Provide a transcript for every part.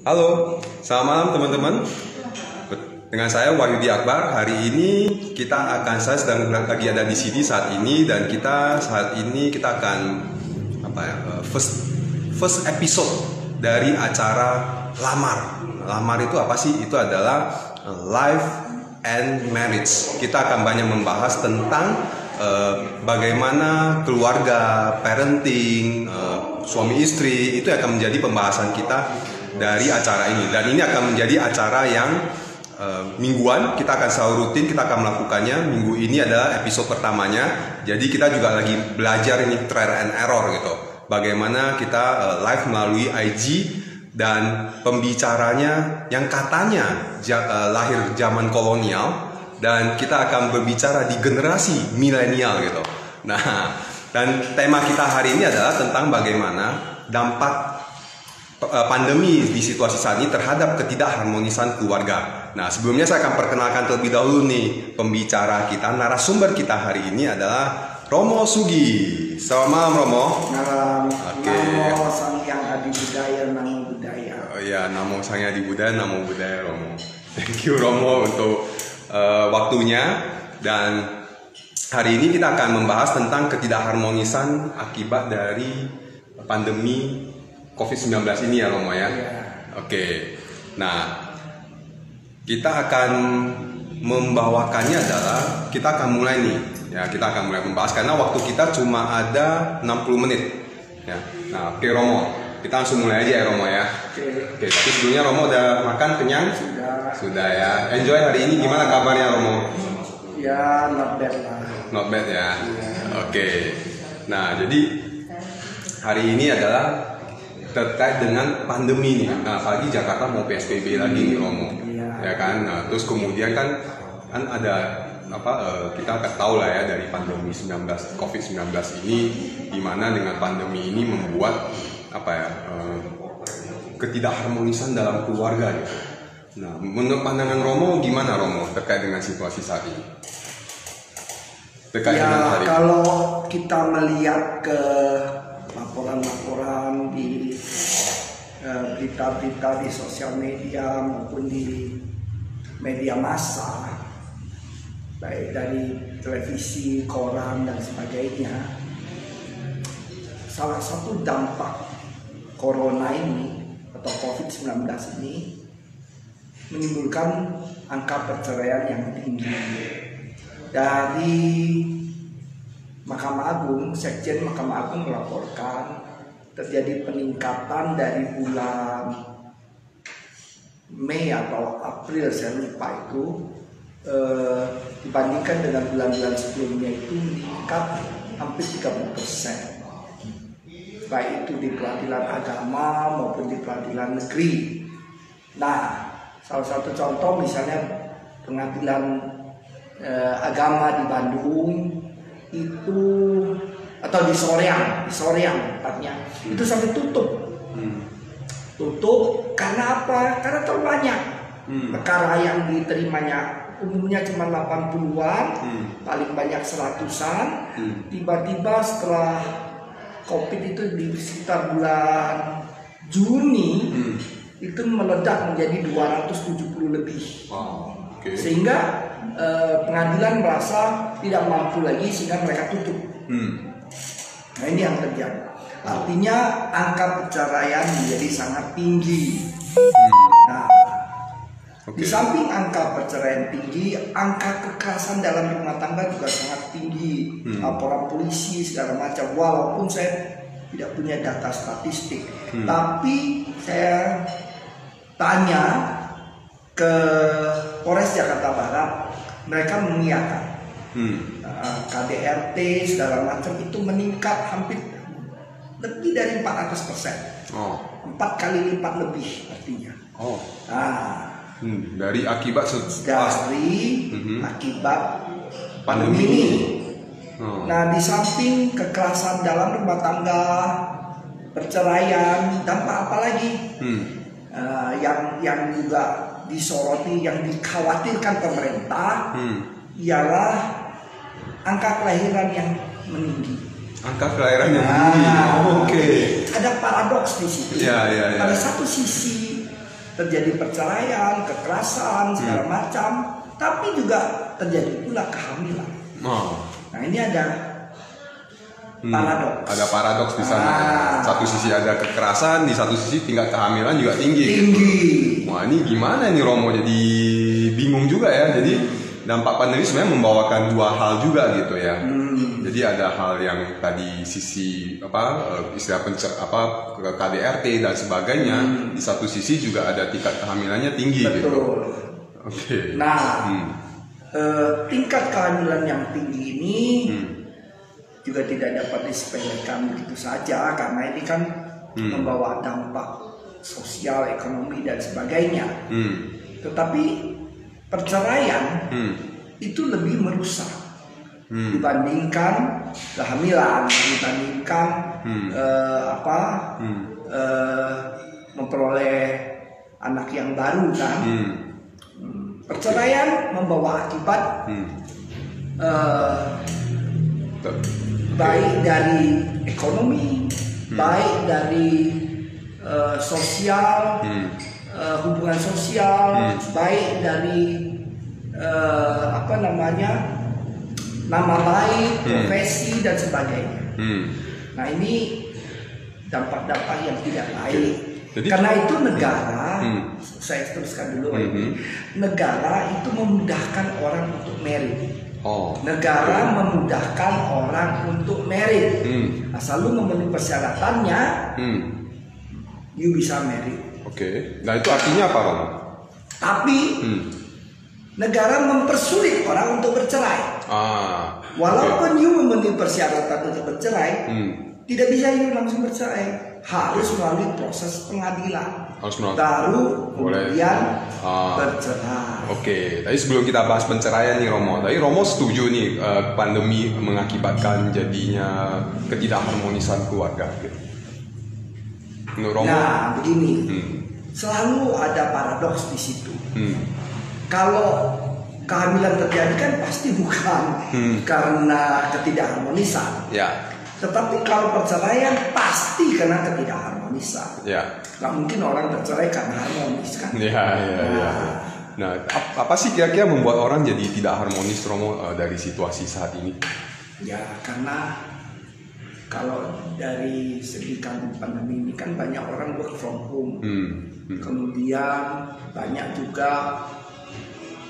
Halo, selamat malam teman-teman. Dengan saya Wahyudi Akbar. Hari ini saya sedang lagi ada di sini saat ini, dan saat ini kita akan first episode dari acara Lamar. Lamar itu apa sih? Itu adalah life and marriage. Kita akan banyak membahas tentang bagaimana keluarga, parenting, suami istri itu akan menjadi pembahasan kita dari acara ini. Dan ini akan menjadi acara yang mingguan, kita akan selalu rutin, kita akan melakukannya. Minggu ini adalah episode pertamanya. Jadi kita juga lagi belajar ini trial and error gitu. Bagaimana kita live melalui IG, dan pembicaranya yang katanya lahir zaman kolonial, dan kita akan berbicara di generasi milenial gitu. Nah, dan tema kita hari ini adalah tentang bagaimana dampak pandemi di situasi saat ini terhadap ketidakharmonisan keluarga. Nah, sebelumnya saya akan perkenalkan terlebih dahulu nih pembicara kita, narasumber kita hari ini adalah Romo Sugi. Selamat malam, Romo. Malam. Oke. Namo Sang Hyang Adi Budaya, Namo Budaya. Oh iya, Namo Sang Hyang Adi Budaya, Namo Budaya, Romo. Thank you, Romo, untuk waktunya. Dan hari ini kita akan membahas tentang ketidakharmonisan akibat dari pandemi COVID-19 ini ya, Romo ya. Oke. Nah, kita akan membawakannya adalah kita akan mulai nih. Ya, kita akan mulai membahas karena waktu kita cuma ada 60 menit. Ya. Nah, oke Romo. Kita langsung mulai aja ya, Romo ya. Oke, tapi sebelumnya Romo udah makan kenyang? Sudah ya. Enjoy hari ini, gimana kabarnya Romo? Ya, not bad lah. Not bad ya. Oke. Nah, jadi hari ini adalah terkait dengan pandemi nih. Nah, apalagi Jakarta mau PSBB lagi nih, Romo. Ya kan. Nah, terus kemudian kan ada kita akan tahu lah ya dari pandemi COVID-19 ini, di mana dengan pandemi ini membuat ketidakharmonisan dalam keluarga gitu. Nah, menurut pandangan Romo gimana, Romo, terkait dengan situasi saat ini? Terkait dengan hal ini. Kalau kita melihat ke laporan-laporan di berita-berita di sosial media maupun di media massa, baik dari televisi, koran, dan sebagainya, salah satu dampak corona ini atau COVID-19 ini menimbulkan angka perceraian yang tinggi. Dari Mahkamah Agung, Sekjen Mahkamah Agung melaporkan terjadi peningkatan dari bulan Mei atau April, saya lupa itu, dibandingkan dengan bulan-bulan sebelumnya itu meningkat hampir 30%, baik itu di peradilan agama maupun di peradilan negeri. Nah, salah satu contoh misalnya pengadilan agama di Bandung itu, atau di Soreang tepatnya, itu sampai tutup. Tutup karena apa? Karena terlalu banyak perkara yang diterimanya. Umumnya cuma 80-an, paling banyak 100-an. Tiba-tiba setelah COVID itu di sekitar bulan Juni itu meledak menjadi 270 lebih. Sehingga pengadilan merasa tidak mampu lagi, sehingga mereka tutup. Nah, ini yang terjadi. Artinya angka perceraian menjadi sangat tinggi. Nah, di samping angka perceraian tinggi, angka kekerasan dalam rumah tangga juga sangat tinggi. Laporan polisi segala macam. Walaupun saya tidak punya data statistik, tapi saya tanya ke Polres Jakarta Barat, mereka mengiyakan. KDRT segala macam itu meningkat hampir lebih dari 400%. 4 kali lipat lebih artinya. Dari akibat akibat pandemi ini. Nah, di samping kekerasan dalam rumah tangga, perceraian, dampak apa lagi? Yang juga disoroti, yang dikhawatirkan pemerintah ialah angka kelahiran yang meninggi. Angka kelahiran yang tinggi. Ada paradoks di situ. Ya. Pada satu sisi terjadi perceraian, kekerasan, segala macam, tapi juga terjadi pula kehamilan. Nah ini ada paradoks. Ada paradoks di sana. Satu sisi ada kekerasan, di satu sisi tingkat kehamilan juga tinggi. Wah ini gimana nih Romo? Jadi bingung juga ya. Jadi dampak pandemi sebenarnya membawakan dua hal juga gitu ya. Jadi ada hal yang tadi sisi istilah KDRT dan sebagainya. Di satu sisi juga ada tingkat kehamilannya tinggi. Betul. Gitu. Oke. Nah, tingkat kehamilan yang tinggi ini juga tidak dapat disepelekan begitu saja karena ini kan membawa dampak sosial, ekonomi dan sebagainya. Tetapi perceraian itu lebih merusak dibandingkan kehamilan, dibandingkan memperoleh anak yang baru kan. Perceraian membawa akibat baik dari ekonomi, baik dari sosial, hubungan sosial, baik dari nama baik, profesi dan sebagainya. Nah ini dampak-dampak yang tidak baik. Jadi, karena itu negara, saya teruskan dulu ini, negara itu memudahkan orang untuk merit. Negara memudahkan orang untuk merit. Asal lu memenuhi persyaratannya, you bisa merit. Oke. Nah itu artinya apa, Bang? Tapi negara mempersulit orang untuk bercerai. Walaupun you memenuhi persyaratan untuk bercerai, tidak bisa you langsung bercerai. Harus melalui proses pengadilan. Baru kemudian bercerai. Oke. Tadi sebelum kita bahas perceraian nih Romo, tadi Romo setuju nih pandemi mengakibatkan jadinya ketidakharmonisan keluarga. Menurut Romo? Nah begini, selalu ada paradoks di situ. Kalau kehamilan terjadi kan pasti bukan karena ketidakharmonisan. Tetapi kalau perceraian pasti karena ketidakharmonisan. Gak mungkin orang bercerai karena harmonis kan. Nah, apa sih kira-kira membuat orang jadi tidak harmonis Romo dari situasi saat ini? Ya karena kalau dari segi pandemi ini kan banyak orang work from home. Kemudian banyak juga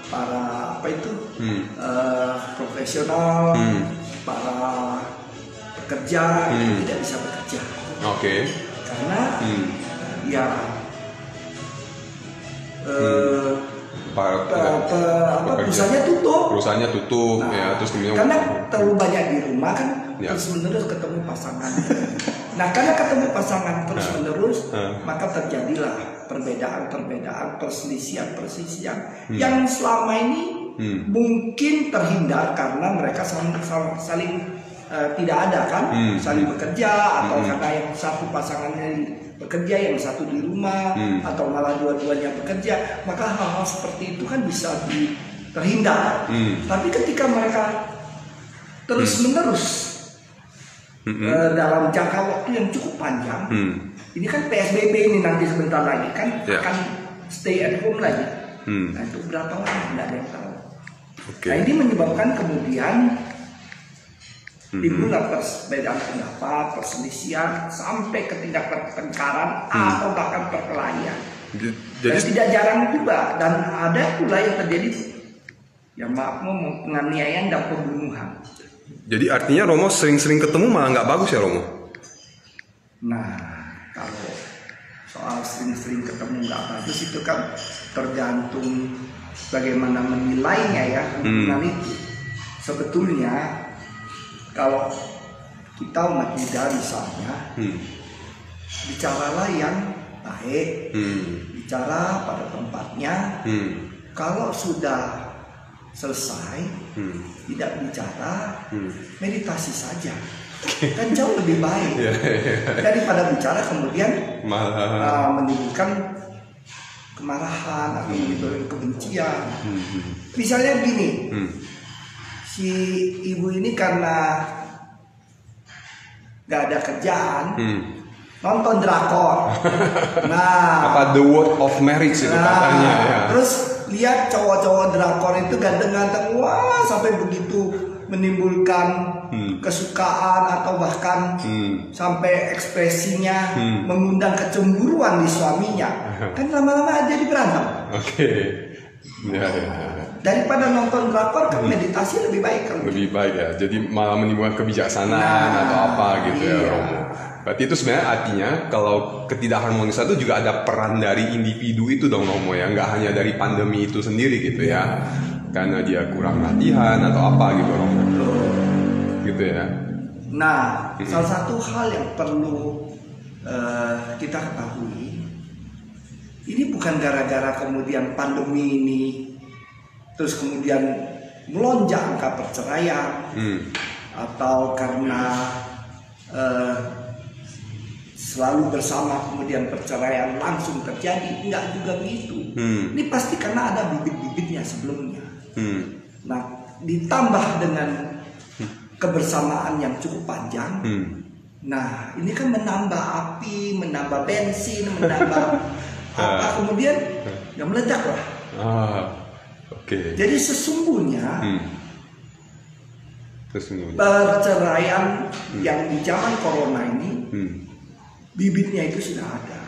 para profesional, para pekerja yang tidak bisa bekerja. Karena perusahaannya tutup. Terus kemudian karena terlalu banyak di rumah kan terus menerus ketemu pasangan. Nah karena ketemu pasangan terus menerus maka terjadilah perbedaan, perselisihan yang selama ini mungkin terhindar karena mereka saling tidak ada kan, saling bekerja atau karena yang satu pasangannya bekerja, yang satu di rumah atau malah dua-duanya bekerja, maka hal-hal seperti itu kan bisa terhindar. Tapi ketika mereka terus-menerus dalam jangka waktu yang cukup panjang, ini kan PSBB ini nanti sebentar lagi kan akan stay at home lagi. Nah itu berapa lama tidak ada yang tahu. Nah ini menyebabkan kemudian timbullah perbedaan pendapat, perselisihan sampai ke tingkat pertengkaran atau bahkan perkelahian. Dan tidak jarang juga dan ada pula yang terjadi penganiayaan dan pembunuhan. Jadi artinya Romo sering-sering ketemu malah nggak bagus ya Romo? Nah kalau soal sering-sering ketemu nggak bagus itu kan tergantung bagaimana menilainya ya hubungan itu. Sebetulnya kalau kita umat muda misalnya, bicaralah yang baik, bicara pada tempatnya. Kalau sudah selesai, tidak bicara, meditasi saja, kan jauh lebih baik daripada bicara kemudian menimbulkan kemarahan atau menimbulkan kebencian. Misalnya begini. Si ibu ini karena gak ada kerjaan, nonton drakor. Nah, Apa The World of Marriage itu katanya ya. Terus lihat cowok-cowok drakor itu ganteng-ganteng, wah sampai begitu menimbulkan kesukaan atau bahkan sampai ekspresinya mengundang kecemburuan di suaminya. Kan lama-lama jadi berantem. Oke. Ya. Daripada nonton drakor kan meditasi lebih baik kan. Lebih baik ya. Jadi malah menimbulkan kebijaksanaan atau apa gitu ya, Romo. Berarti itu sebenarnya artinya kalau ketidakharmonisan itu juga ada peran dari individu itu dong, Romo ya. Nggak hanya dari pandemi itu sendiri gitu ya. Karena dia kurang latihan atau apa gitu, Romo. Gitu ya. Nah, salah satu hal yang perlu kita ketahui, ini bukan gara-gara kemudian pandemi ini terus kemudian melonjak angka perceraian atau karena selalu bersama kemudian perceraian langsung terjadi, enggak juga begitu. Ini pasti karena ada bibit-bibitnya sebelumnya. Nah, ditambah dengan kebersamaan yang cukup panjang. Nah, ini kan menambah api, menambah bensin, menambah apa, kemudian ya meledak lah. Jadi sesungguhnya perceraian yang di zaman corona ini bibitnya itu sudah ada.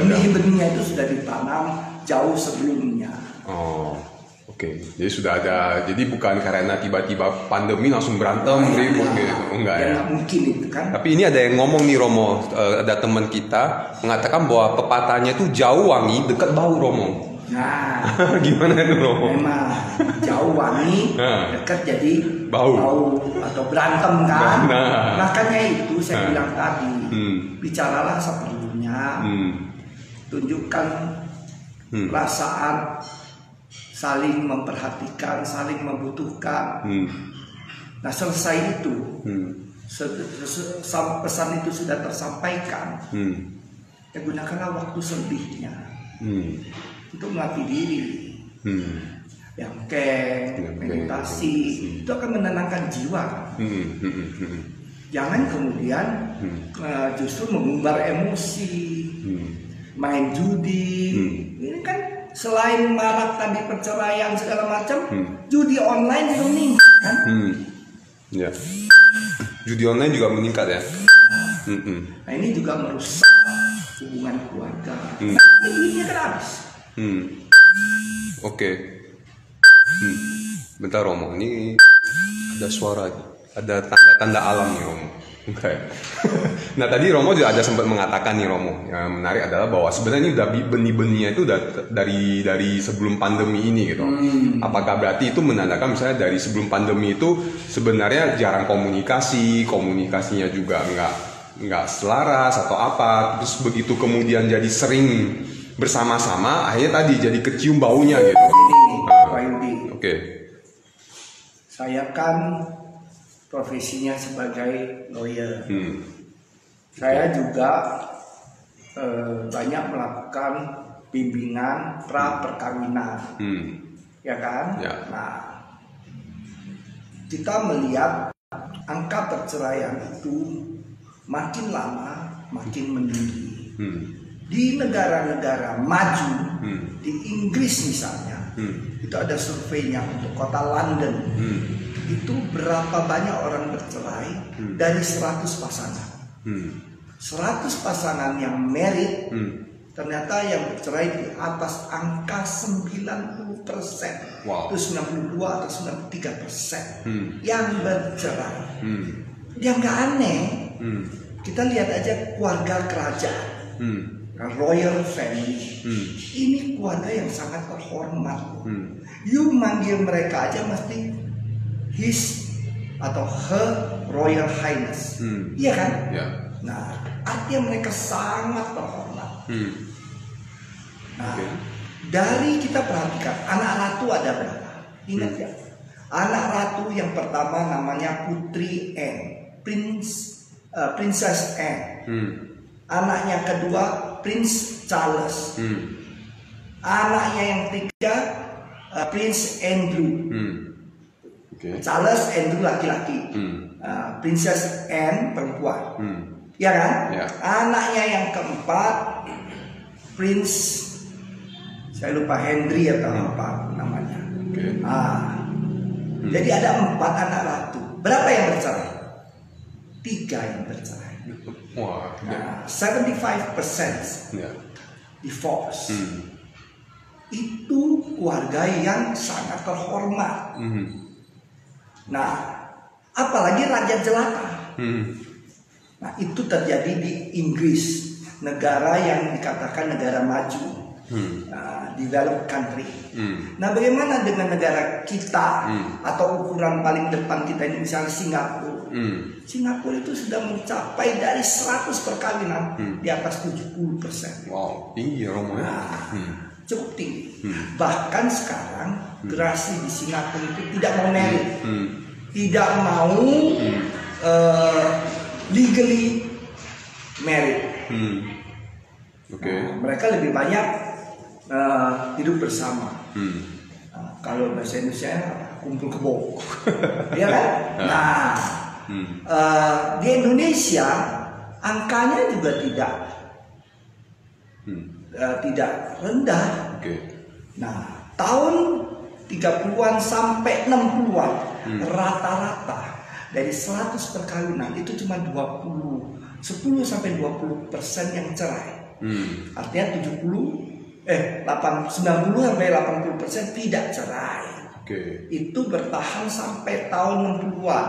Benih-benihnya itu sudah ditanam jauh sebelumnya. Jadi sudah ada. Jadi bukan karena tiba-tiba pandemi langsung berantem ribut gitu. Enggak ya. Nggak mungkin itu kan. Tapi ini ada yang ngomong nih, Romo, ada teman kita mengatakan bahwa pepatahnya itu jauh wangi, dekat bau, Romo. Nah, gimana itu, Romo? Memang jauh wangi, dekat jadi bau atau berantem kan. Makanya itu saya bilang tadi, bicaralah seperlunya, tunjukkan perasaan, saling memperhatikan, saling membutuhkan. Nah, selesai itu, pesan itu sudah tersampaikan, ya gunakanlah waktu selebihnya untuk melatih diri, meditasi, itu akan menenangkan jiwa. Jangan kemudian justru mengumbar emosi, main judi. Ini kan selain marak tadi perceraian segala macam, judi online juga meningkat kan? Ya. Judi online juga meningkat ya. Nah, ini juga merusak hubungan keluarga. Duitnya kan habis. Oke. Bentar, Romo, ini ada suara, ada tanda-tanda alam nih, Romo. Nah, tadi Romo juga ada sempat mengatakan nih, Romo, yang menarik adalah bahwa sebenarnya ini udah benih-benihnya itu udah dari sebelum pandemi ini gitu. Apakah berarti itu menandakan misalnya dari sebelum pandemi itu sebenarnya jarang komunikasinya juga nggak selaras atau apa, terus begitu kemudian jadi sering bersama-sama, akhirnya tadi jadi kecium baunya gitu. Pak Yudi. Oke. Saya kan profesinya sebagai lawyer. Saya juga banyak melakukan bimbingan pra perkawinan, ya kan? Ya. Nah, kita melihat angka perceraian itu makin lama makin meninggi. Di negara-negara maju, di Inggris misalnya, itu ada surveinya untuk kota London. Itu berapa banyak orang bercerai dari 100 pasangan. 100 pasangan yang married, ternyata yang bercerai di atas angka 90%. Wow. Itu 92 atau 93% yang bercerai. Yang nggak aneh, kita lihat aja keluarga kerajaan, royal family. Ini keluarga yang sangat terhormat. You manggil mereka aja mesti his atau her royal highness. Iya kan? Ya. Nah, artinya mereka sangat terhormat. Nah, dari kita perhatikan anak ratu ada berapa? Ingat ya? Anak ratu yang pertama namanya Putri Anne, Princess Anne. Anaknya kedua Prince Charles. Anaknya yang ketiga Prince Andrew. Charles Andrew laki-laki, Princess Anne perempuan. ya kan? Ya. Anaknya yang keempat Prince, saya lupa Henry atau apa namanya. Oke. Jadi ada 4 anak ratu. Berapa yang bercerai? 3 yang bercerai. Wah. Nah, 75% Ya. divorce. Itu keluarga yang sangat terhormat. Nah, apalagi raja jelata. Nah, itu terjadi di Inggris, negara yang dikatakan negara maju, developed country. Nah, bagaimana dengan negara kita atau ukuran paling depan kita ini, misalnya Singapura? Singapura itu sudah mencapai dari 100 perkawinan di atas 70%. Wow, tinggi ya Romo. Cukup tinggi. Bahkan sekarang generasi di Singapura itu tidak mau married, tidak mau legally married. Mereka lebih banyak hidup bersama. Kalau bahasa Indonesia kumpul kebo, ya kan? Nah, di Indonesia angkanya juga tidak rendah. Nah, tahun 30-an sampai 60-an rata-rata dari 100 perkawinan itu cuma 10 sampai 20% yang cerai. Artinya 90 sampai 80% tidak cerai. Itu bertahan sampai tahun 60-an.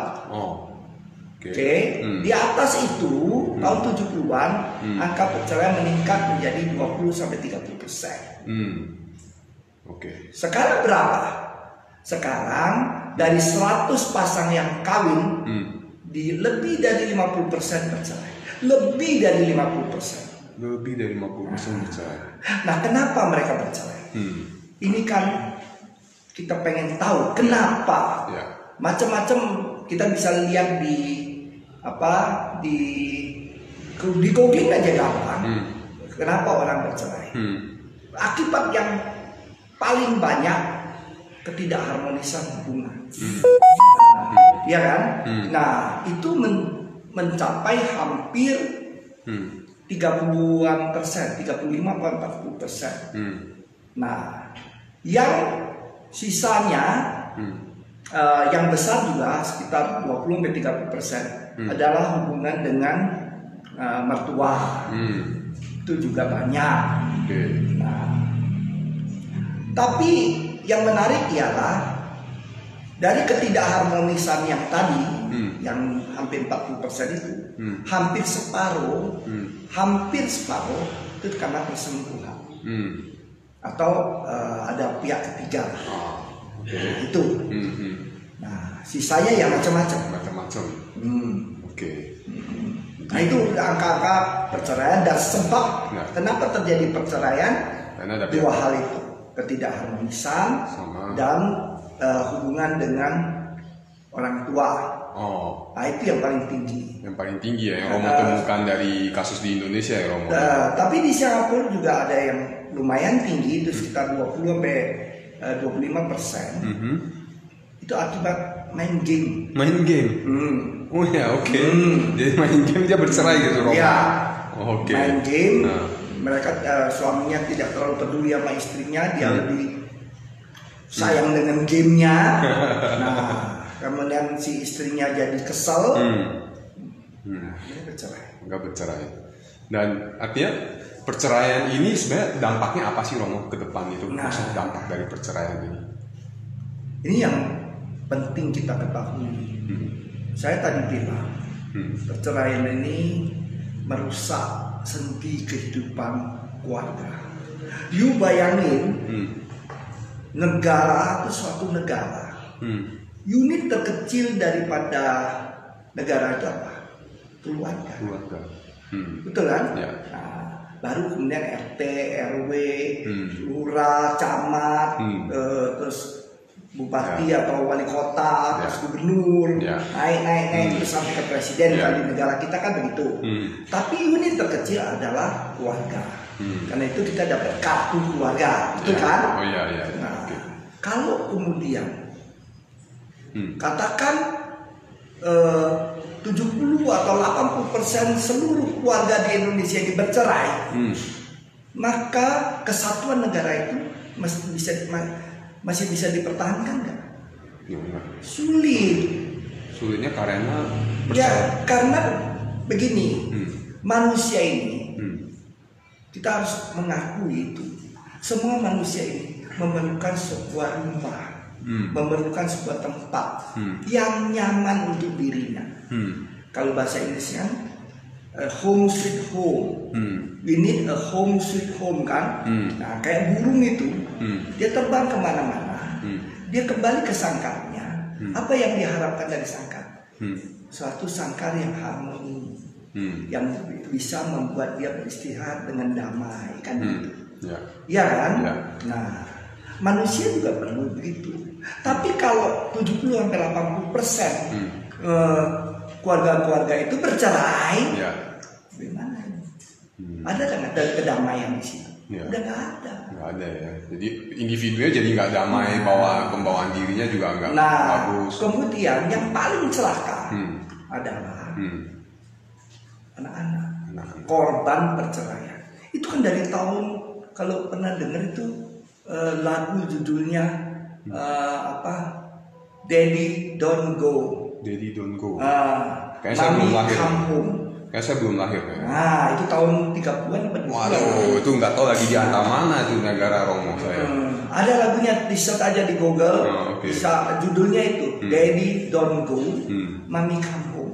Di atas itu tahun 70-an angka perceraian meningkat menjadi 20 sampai 30%. Sekarang berapa? Sekarang dari 100 pasang yang kawin di lebih dari 50% bercerai. Lebih dari 50%. Bercerai. Nah, kenapa mereka bercerai? Ini kan kita pengen tahu kenapa. Macam-macam kita bisa lihat di googling aja gampang. Kenapa orang bercerai? Akibat yang paling banyak ketidakharmonisan hubungan. Iya kan? Nah, itu mencapai hampir 30-an persen, 35-40%. Nah, yang sisanya yang besar juga sekitar 20-30% adalah hubungan dengan mertua. Itu juga banyak. Nah, tapi yang menarik ialah dari ketidakharmonisan yang tadi, yang hampir 40% itu, hampir separuh itu karena perselingkuhan atau ada pihak ketiga. Itu. Nah, sisanya ya macam-macam. Nah, itu angka-angka perceraian dan sebab kenapa terjadi perceraian. Dua hal itu, ketidakharmonisan dan hubungan dengan orang tua. Nah, itu yang paling tinggi. Yang paling tinggi ya, yang Romo temukan dari kasus di Indonesia ya Romo. Tapi di Singapura juga ada yang lumayan tinggi, itu sekitar 20-25%. Itu akibat main game. Oh ya, jadi main game dia bercerai gitu Romo. Ya. Main game. Mereka suaminya tidak terlalu peduli sama istrinya, dia lebih sayang dengan gamenya. Nah, kemudian si istrinya jadi kesel. Dia bercerai. Enggak bercerai. Dan artinya perceraian ini sebenarnya dampaknya apa sih Romo ke depan itu? Maksudnya dampak dari perceraian ini? Ini yang penting kita ketahui. Saya tadi bilang perceraian ini merusak sendi kehidupan keluarga. You bayangin negara itu suatu negara. Unit terkecil daripada negara itu apa? Keluarga. Betul kan? Ya. Nah, baru kemudian RT, RW, lurah, camat, terus bupati atau wali kota, terus gubernur, naik terus sampai ke presiden. Kalau di negara kita kan begitu. Tapi unit terkecil adalah keluarga. Karena itu kita dapat kartu keluarga, betul kan? Nah, kalau kemudian katakan 70 atau 80% seluruh keluarga di Indonesia ini bercerai, maka kesatuan negara itu masih bisa dipertahankan nggak? Sulit. Sulitnya karena ya karena begini, manusia ini kita harus mengakui itu, semua manusia ini memerlukan sebuah rumah, memerlukan sebuah tempat yang nyaman untuk dirinya. Kalau bahasa Inggrisnya home sweet home. We need a home sweet home kan. Nah kayak burung itu, dia terbang kemana-mana, dia kembali ke sangkarnya. Apa yang diharapkan dari sangkar? Suatu sangkar yang harmoni, yang bisa membuat dia beristirahat dengan damai kan. Ya kan? Nah manusia juga perlu begitu. Tapi kalau 70-80% keluarga-keluarga itu bercerai, bagaimana ini? Ada nggak kedamaian di situ? Udah nggak ada. Nggak ada ya. Jadi individunya jadi nggak damai, pembawaan dirinya juga nggak bagus. Kemudian yang paling celaka adalah anak-anak korban perceraian. Itu kan dari tahun, kalau pernah dengar itu lagu judulnya Daddy Don't Go. Daddy Don't Go. Kayaknya saya belum lahir. Kayaknya saya belum lahir ya. Nah itu tahun 30-an apa? Waduh, itu nggak tahu lagi di antara mana itu negara Romo saya. Ada lagunya, di search aja di Google. Bisa, judulnya itu Daddy Don't Go, Mommy Come Home.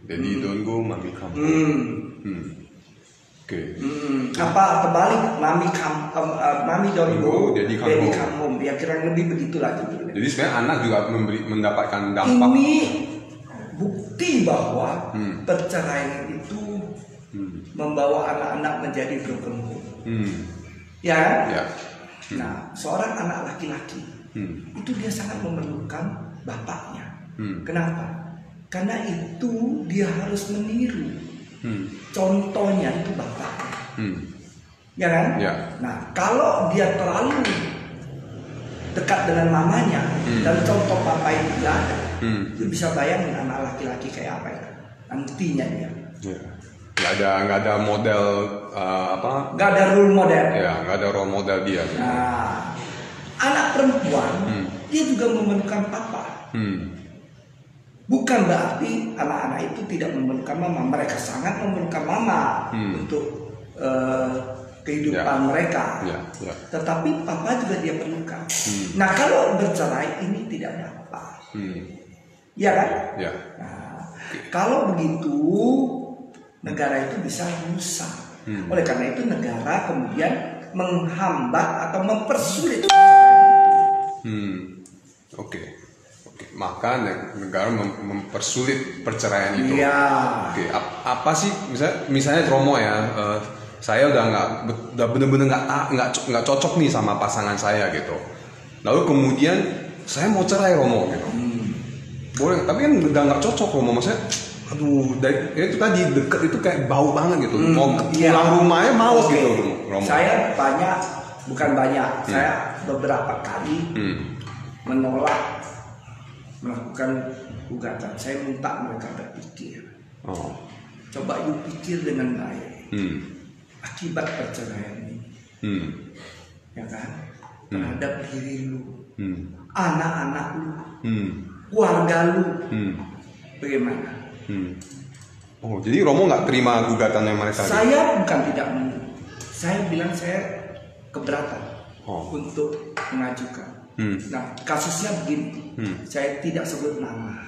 Daddy Don't Go, Mommy Come Home. Apa terbalik, Mommy Don't Go, Daddy Come Home. Ya kira lebih begitulah judulnya. Jadi sebenarnya anak juga mendapatkan dampak. Ini bukti bahwa perceraian itu membawa anak-anak menjadi broken home. Ya. Nah, seorang anak laki-laki itu dia sangat memerlukan bapaknya. Kenapa? Karena itu dia harus meniru. Contohnya itu bapaknya. Ya kan? Nah, kalau dia terlalu dekat dengan mamanya dan contoh papa itu tidak ada, lu bisa bayangin anak laki-laki kayak apa ya nantinya dia. Nggak ada model nggak ada role model. Nggak ada role model dia. Nah, anak perempuan dia juga memerlukan papa. Bukan berarti anak-anak itu tidak memerlukan mama. Mereka sangat memerlukan mama untuk kehidupan mereka. Tetapi papa juga dia perlukan. Nah kalau bercerai ini tidak dapat. Ya kan? Nah, kalau begitu negara itu bisa rusak. Oleh karena itu negara kemudian menghambat atau mempersulit. Maka negara mempersulit perceraian itu. Apa sih misalnya Romo ya? Saya udah bener-bener nggak cocok nih sama pasangan saya gitu. Lalu kemudian saya mau cerai Romo gitu. Boleh, tapi kan udah nggak cocok Romo, maksudnya aduh itu tadi deket itu kayak bau banget gitu. Mau pulang rumahnya males gitu Romo. Saya bukan banyak, saya beberapa kali menolak melakukan gugatan. Saya minta mereka berpikir. Coba yuk pikir dengan baik. Akibat perceraian ini, ya kan, terhadap diri lu, anak-anak lu, keluarga lu, bagaimana? Jadi Romo nggak terima gugatannya mereka? Saya bukan tidak mau, saya bilang saya keberatan untuk mengajukan. Nah kasusnya begini, saya tidak sebut nama.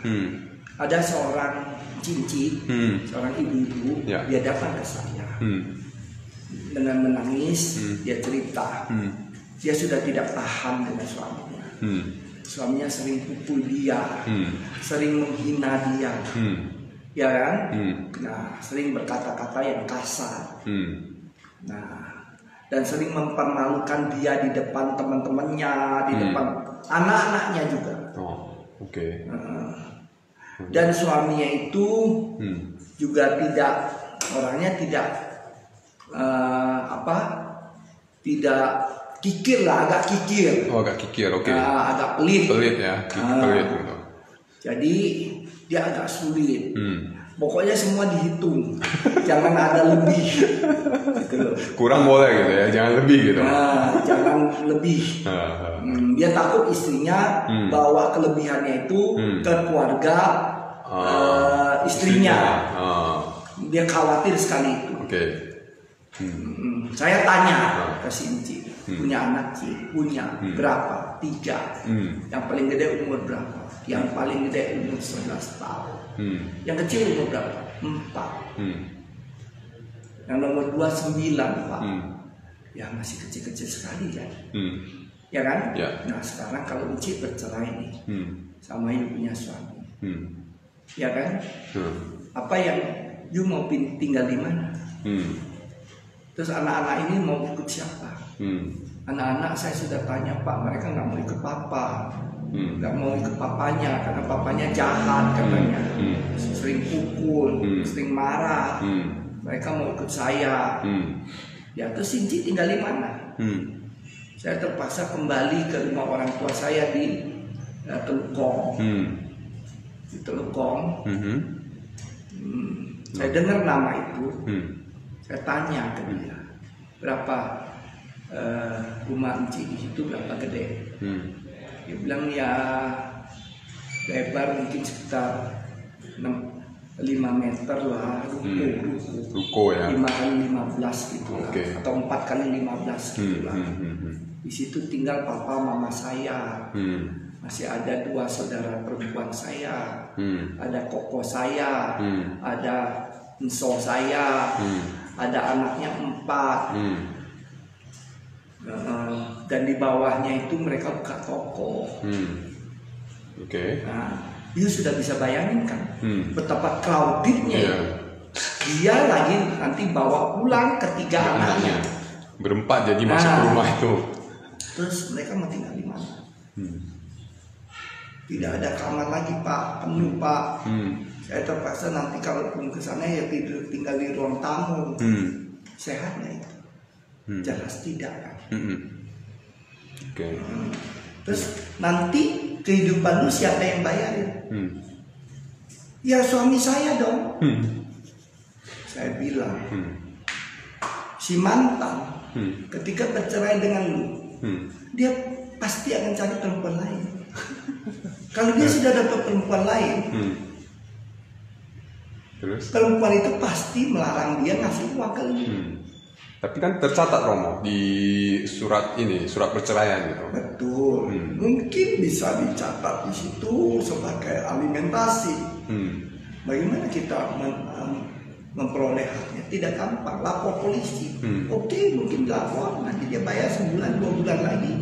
Ada seorang cincin, seorang ibu-ibu, dia datang ke saya. Dengan menangis, dia cerita, dia sudah tidak tahan dengan suaminya. Suaminya sering pukul dia, sering menghina dia, ya kan? Nah, sering berkata-kata yang kasar. Nah, dan sering mempermalukan dia di depan teman-temannya, di depan anak-anaknya juga. Dan suaminya itu juga orangnya tidak tidak kikir lah, agak kikir. Agak kikir, agak pelit. Pelit ya, pelit gitu. Jadi dia agak sulit. Pokoknya semua dihitung, jangan ada lebih. Gitu loh. Kurang boleh gitu ya, jangan lebih gitu. Nah, jangan lebih. Dia takut istrinya bawa kelebihannya itu ke keluarga istrinya. Dia khawatir sekali itu. Oke. Saya tanya ke Sinci, punya anak sih, punya berapa? 3. Yang paling gede umur berapa? Yang paling gede umur 11 tahun. Yang kecil umur berapa? 4. Yang nomor 2 9, Pak. Ya masih kecil-kecil sekali kan. Ya kan? Ya. Nah sekarang kalau Uci bercerai nih sama yang punya suami, ya kan? Apa yang you mau tinggal di mana? Terus anak-anak ini mau ikut siapa? Anak-anak saya sudah tanya, Pak, mereka nggak mau ikut papa, nggak mau ikut papanya karena papanya jahat katanya, sering pukul, sering marah. Mereka mau ikut saya. Ya terus Sinci tinggal di mana? Saya terpaksa kembali ke rumah orang tua saya di Telukong. Di Telukong. Saya dengar nama itu. Saya tanya ke dia, berapa rumah Enci di situ, berapa gede? Dia bilang ya lebar mungkin sekitar 5 meter lah, ruko ya, 5 kali 15 gitu lah, atau 4 kali 15 gitu lah. Di situ tinggal papa mama saya, masih ada 2 saudara perempuan saya, ada koko saya, ada enso saya, ada anaknya 4. Dan di bawahnya itu mereka buka toko. Nah, you sudah bisa bayangin kan betapa crowdednya. Dia lagi nanti bawa pulang ketiga anaknya. Berempat jadi masuk ke rumah itu. Terus mereka mau tinggal di mana? Tidak ada kamar lagi, Pak, penuh, Pak. Saya terpaksa nanti kalau pun ke sana ya tinggal di ruang tamu. Sehatnya itu? Jelas tidak kan? Terus nanti kehidupan lu siapa yang bayarin? Ya suami saya dong. Saya bilang, si mantan ketika bercerai dengan lu, dia pasti akan cari perempuan lain. Kalau dia sudah dapat perempuan lain, terus perempuan itu pasti melarang dia ngasih uang ke lu. Tapi kan tercatat Romo di surat ini, surat perceraian gitu. Betul. Mungkin bisa dicatat di situ sebagai alimentasi. Bagaimana kita memperoleh haknya? Tidak gampang. Lapor polisi. Oke, mungkin lapor. Nanti dia bayar sebulan, 2 bulan lagi.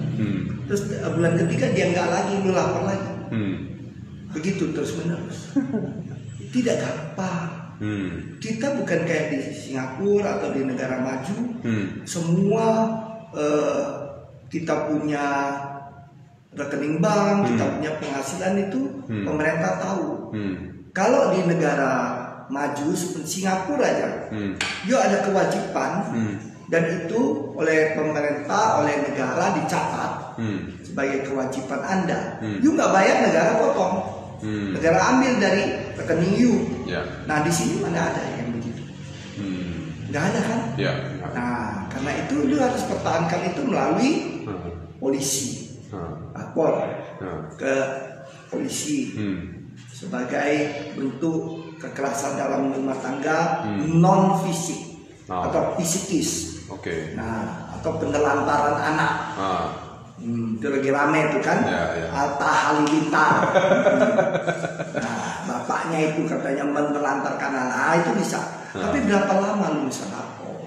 Terus bulan ketiga dia nggak lagi, lu lapor lagi. Begitu terus menerus. Tidak gampang. Kita bukan kayak di Singapura atau di negara maju. Semua kita punya rekening bank, kita punya penghasilan itu pemerintah tahu. Kalau di negara maju seperti Singapura aja, dia ada kewajiban dan itu oleh pemerintah, oleh negara dicatat sebagai kewajiban Anda. You nggak bayar, negara potong. Negara ambil dari rekening you. Nah di sini mana ada yang begitu? Nggak ada kan? Nah karena itu lu harus pertahankan itu melalui polisi, lapor ke polisi sebagai bentuk kekerasan dalam rumah tangga non fisik atau fisikis. Nah atau penelantaran anak. Itu lagi rame itu kan, Atta Halilintar. Nah, bapaknya itu katanya menelantarkan anak, itu bisa. Tapi berapa lama lu bisa lapor?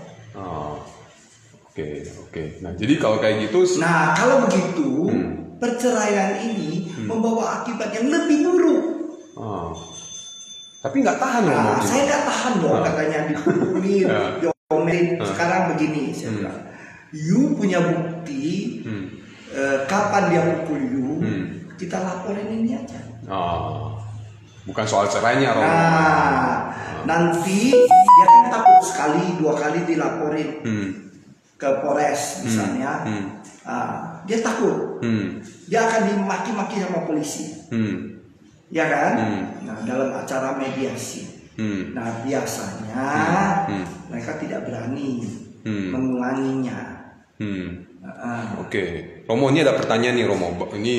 Nah, jadi kalau kayak gitu, nah kalau begitu, perceraian ini membawa akibat yang lebih buruk. Tapi nggak tahan loh. Nah, saya nggak tahan dong katanya dipukulin, diomelin. Sekarang begini, saya bilang, you punya bukti. Kapan dia pukul you, kita laporin ini aja. Bukan soal cerainya, Romo. Nanti dia kan takut sekali, 2 kali dilaporin ke Polres misalnya. Dia takut, dia akan dimaki-maki sama polisi. ya kan? Nah, dalam acara mediasi. Nah, biasanya mereka tidak berani mengulanginya. Oke. Romo, ini ada pertanyaan nih Romo. Ini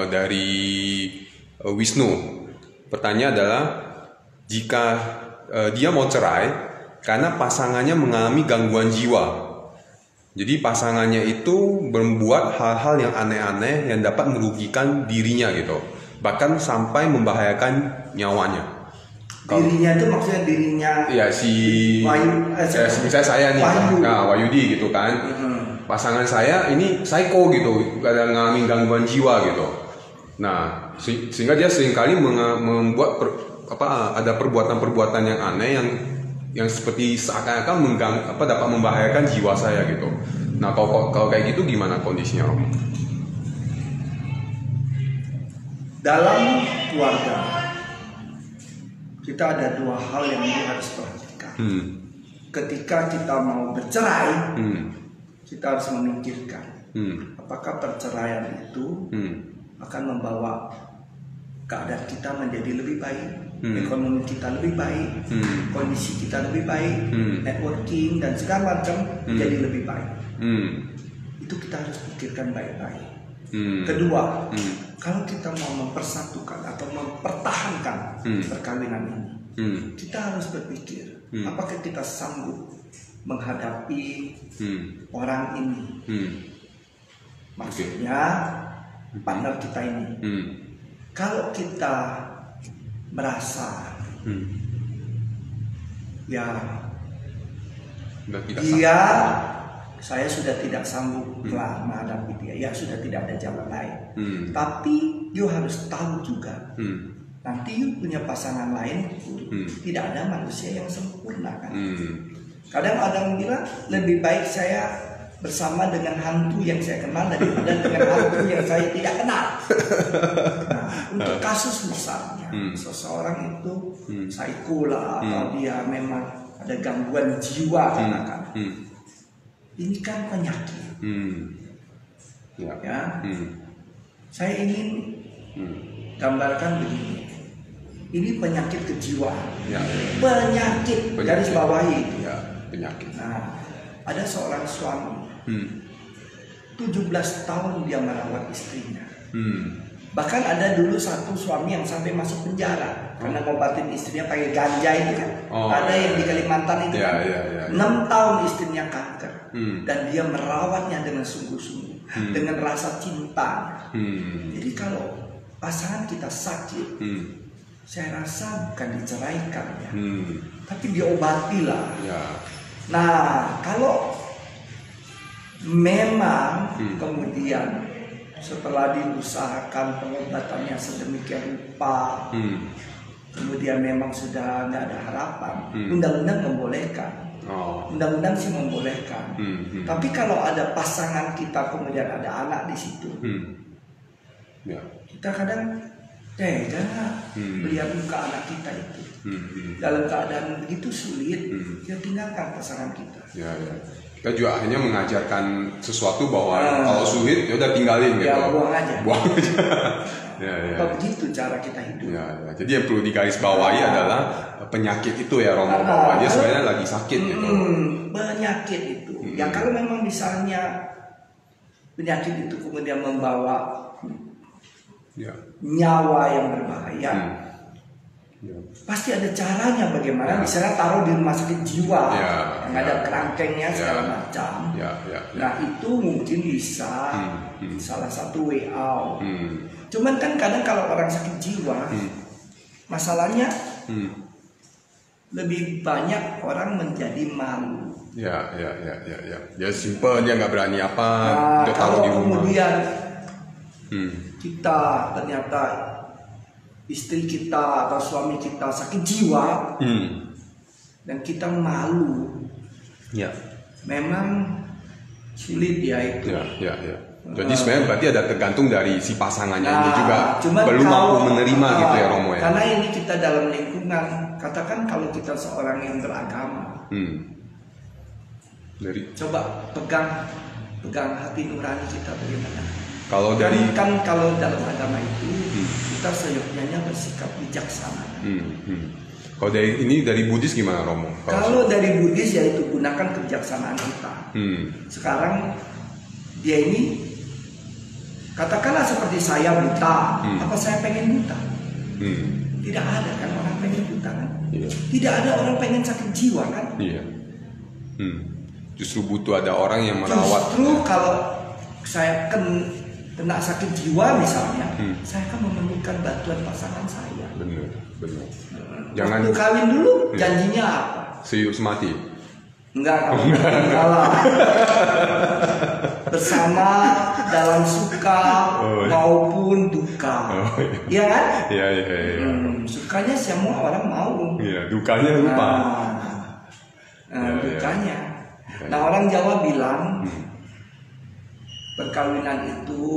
dari Wisnu. Pertanyaan adalah, jika dia mau cerai karena pasangannya mengalami gangguan jiwa. Jadi pasangannya itu membuat hal-hal yang aneh-aneh yang dapat merugikan dirinya gitu. Bahkan sampai membahayakan nyawanya. Dirinya itu maksudnya dirinya. Iya, misalnya saya nih, Wahyudi gitu kan. Pasangan saya ini psycho gitu, ada mengalami gangguan jiwa gitu. Nah, sehingga dia seringkali membuat ada perbuatan-perbuatan yang aneh yang seperti seakan-akan dapat membahayakan jiwa saya gitu. Nah, kalau kayak gitu gimana kondisinya, Romo? Dalam keluarga kita ada dua hal yang harus perhatikan. Ketika kita mau bercerai, kita harus memikirkan apakah perceraian itu akan membawa keadaan kita menjadi lebih baik, ekonomi kita lebih baik, kondisi kita lebih baik, networking dan segala macam jadi lebih baik. Itu kita harus pikirkan baik-baik. Kedua, kalau kita mau mempersatukan atau mempertahankan perkawinan ini, kita harus berpikir apakah kita sanggup menghadapi orang ini, maksudnya partner kita ini. Kalau kita merasa ya dia, saya sudah tidak sanggup menghadapi dia, ya sudah tidak ada jalan lain. Tapi you harus tahu juga, nanti you punya pasangan lain, tidak ada manusia yang sempurna kan. Kadang ada yang bilang lebih baik saya bersama dengan hantu yang saya kenal daripada dengan hantu yang saya tidak kenal. Nah, untuk kasus misalnya seseorang itu psycho lah, atau dia memang ada gangguan jiwa katakan, ini kan penyakit. Ya, saya ingin gambarkan begini. Ini penyakit kejiwaan. Penyakit garis bawahi. Penyakit. Nah, ada seorang suami, 17 tahun dia merawat istrinya. Bahkan ada dulu satu suami yang sampai masuk penjara karena ngobatin istrinya pakai ganja itu kan. Ada yang di Kalimantan itu kan. 6 tahun istrinya kanker. Dan dia merawatnya dengan sungguh-sungguh, dengan rasa cinta. Jadi kalau pasangan kita sakit, saya rasa bukan diceraikan ya, tapi diobatilah. Nah, kalau memang kemudian setelah diusahakan pengobatannya sedemikian rupa, kemudian memang sudah nggak ada harapan, undang-undang membolehkan. Undang-undang sih membolehkan. Tapi kalau ada pasangan kita kemudian ada anak di situ, kita kadang tega melihat muka anak kita itu dalam keadaan begitu sulit, ya tinggalkan pasangan kita. Kita juga akhirnya mengajarkan sesuatu bahwa kalau sulit ya udah tinggalin gitu. Buang aja. Begitu cara kita hidup. Jadi yang perlu digarisbawahi adalah penyakit itu ya, Romo, bahwa dia sebenarnya lagi sakit gitu. Penyakit itu. Ya kalau memang misalnya penyakit itu kemudian membawa nyawa yang berbahaya, pasti ada caranya bagaimana. Misalnya taruh di rumah sakit jiwa yang ada kerangkengnya segala macam. Nah itu mungkin bisa salah satu way out. Cuman kan kadang kalau orang sakit jiwa, masalahnya lebih banyak orang menjadi malu. Dia simple, dia nggak berani apa. Dia taruh di rumah. Kemudian kita ternyata istri kita atau suami kita sakit jiwa, dan kita malu, memang sulit ya itu. Jadi sebenarnya berarti ada tergantung dari si pasangannya ini juga belum mampu menerima gitu ya, Romo ya. Karena ini kita dalam lingkungan, katakan kalau kita seorang yang beragama, coba pegang hati nurani kita bagaimana. Kalau dari kalau dalam agama itu kita seyogyanya bersikap bijaksana. Kalau dari Buddhis gimana, Romo? Kalau dari Buddhis yaitu gunakan kebijaksanaan kita. Sekarang dia ini katakanlah seperti saya buta, apa saya pengen buta? Tidak ada kan orang pengen buta kan? Tidak ada orang pengen sakit jiwa kan? Iya. Justru butuh ada orang yang merawat. Justru kalau saya kena sakit jiwa misalnya, saya akan memerlukan bantuan pasangan saya. Benar. Jangan waktu kawin dulu janjinya apa? Sehidup semati. Enggak, kamu kalah. Bersama dalam suka maupun duka. Iya kan? Iya. Sukanya semua orang mau. Iya, dukanya lupa. Dukanya. Nah, orang Jawa bilang perkawinan itu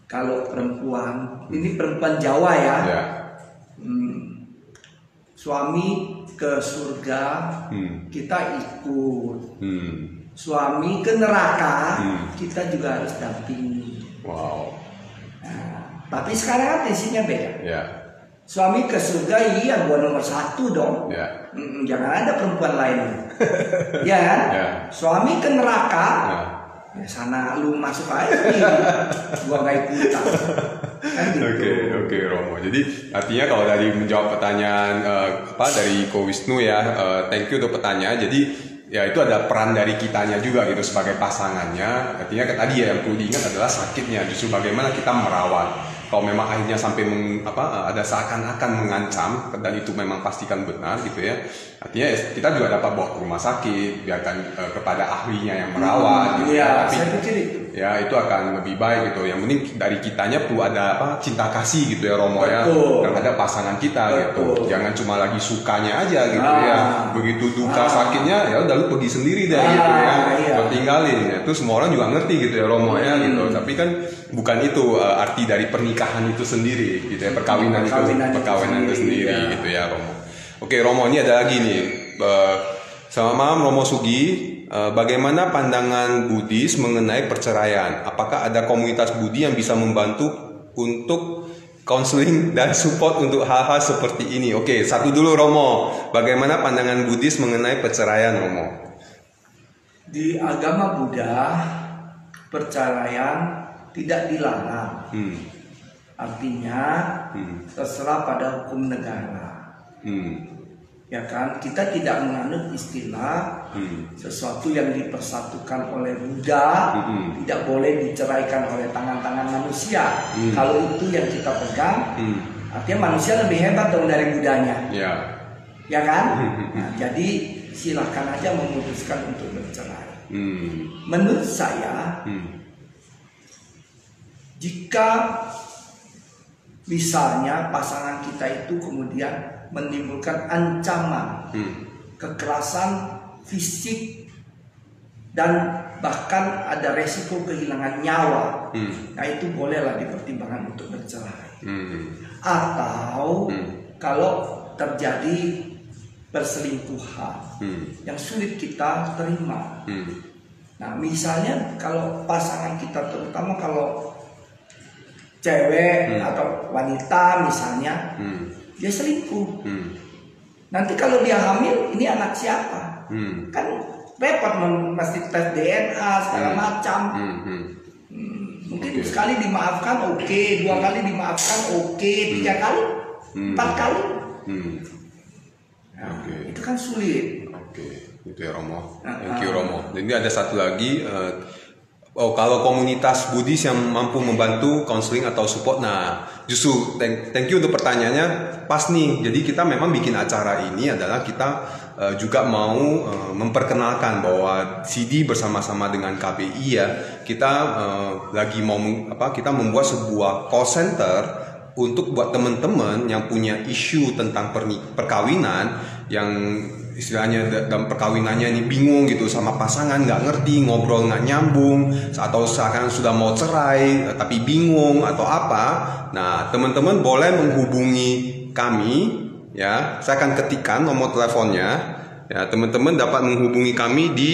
kalau perempuan, ini perempuan Jawa ya, suami ke surga kita ikut, suami ke neraka kita juga harus dampingi. Wow. Nah, tapi sekarang kan tensinya beda. Ya. Suami ke surga iya gua nomor 1 dong. Ya. Jangan ada perempuan lain. Ya kan? Ya. Suami ke neraka. Ya sana lu masuk aja nih. Gua nggak ikutan. Kan gitu. Oke, Romo. Jadi artinya kalau dari menjawab pertanyaan dari Ko Wisnu ya, thank you untuk pertanyaan. Jadi ya itu ada peran dari kitanya juga gitu sebagai pasangannya. Artinya tadi ya yang perlu diingat adalah sakitnya. Justru bagaimana kita merawat. Kalau memang akhirnya sampai ada seakan-akan mengancam dan itu memang pastikan benar gitu ya. Artinya kita juga dapat bawa ke rumah sakit, biarkan kepada ahlinya yang merawat gitu ya. Tapi saya pikir itu. Ya itu akan lebih baik gitu. Yang penting dari kitanya perlu ada cinta kasih gitu ya, Romo. Ya terhadap pasangan kita. Gitu. Jangan cuma lagi sukanya aja gitu ya. Begitu duka sakitnya ya udah lu pergi sendiri deh gitu ya. Tinggalin ya. Itu semua orang juga ngerti gitu ya, Romo ya gitu. Tapi kan bukan itu arti dari pernikahan itu sendiri gitu ya, perkawinan itu sendiri gitu ya, Romo. Oke, Romo, ini ada lagi nih. Selamat malam, Romo Sugi. Bagaimana pandangan Buddhis mengenai perceraian? Apakah ada komunitas Buddhi yang bisa membantu untuk konseling dan support untuk hal-hal seperti ini? Oke, satu dulu, Romo. Bagaimana pandangan Buddhis mengenai perceraian, Romo? Di agama Buddha, perceraian tidak dilarang. Artinya terserah pada hukum negara. Ya kan, kita tidak menganut istilah sesuatu yang dipersatukan oleh Buddha tidak boleh diceraikan oleh tangan-tangan manusia. Kalau itu yang kita pegang, artinya manusia lebih hebat dong dari Buddhanya. Ya kan? Nah, jadi silahkan aja memutuskan untuk bercerai. Menurut saya, jika misalnya pasangan kita itu kemudian menimbulkan ancaman, kekerasan fisik, dan bahkan ada resiko kehilangan nyawa, nah itu bolehlah dipertimbangkan untuk bercerai. Atau kalau terjadi perselingkuhan yang sulit kita terima. Nah misalnya kalau pasangan kita, terutama kalau cewek atau wanita misalnya, dia selingkuh. Nanti kalau dia hamil, ini anak siapa? Kan repot, mesti tes DNA segala macam. Mungkin sekali dimaafkan oke, 2 kali dimaafkan oke, 3 kali, 4 kali. Nah, itu kan sulit. Itu ya, Romo. Thank you, Romo. Dan ini ada satu lagi. Kalau komunitas Buddhis yang mampu membantu konseling atau support, nah justru thank you untuk pertanyaannya, pas nih. Jadi kita memang bikin acara ini adalah kita juga mau memperkenalkan bahwa CD bersama-sama dengan KBI ya, kita lagi mau kita membuat sebuah call center untuk buat teman-teman yang punya isu tentang perkawinan, yang istilahnya dalam perkawinannya ini bingung gitu sama pasangan, nggak ngerti, ngobrol nggak nyambung, atau seakan sudah mau cerai tapi bingung atau apa. Nah teman-teman boleh menghubungi kami ya, saya akan ketikkan nomor teleponnya ya, teman-teman dapat menghubungi kami di